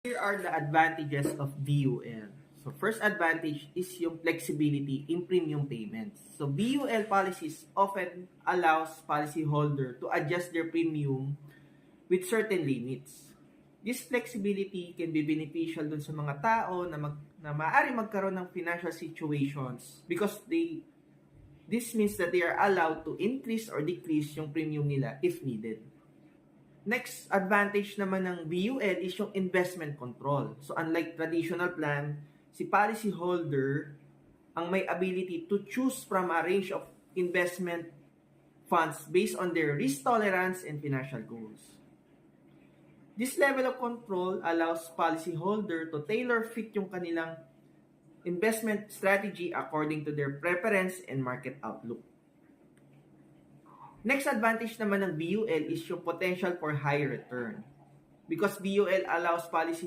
Here are the advantages of VUL. So first advantage is yung flexibility in premium payments. So VUL policies often allows policyholder to adjust their premium with certain limits. This flexibility can be beneficial dun sa mga tao na maaari magkaroon ng financial situations because this means that they are allowed to increase or decrease yung premium nila if needed. Next advantage naman ng VUL is yung investment control. So unlike traditional plan, si policyholder ang may ability to choose from a range of investment funds based on their risk tolerance and financial goals. This level of control allows policyholder to tailor fit yung kanilang investment strategy according to their preference and market outlook. Next advantage naman ng VUL is yung potential for higher return. Because VUL allows policyholders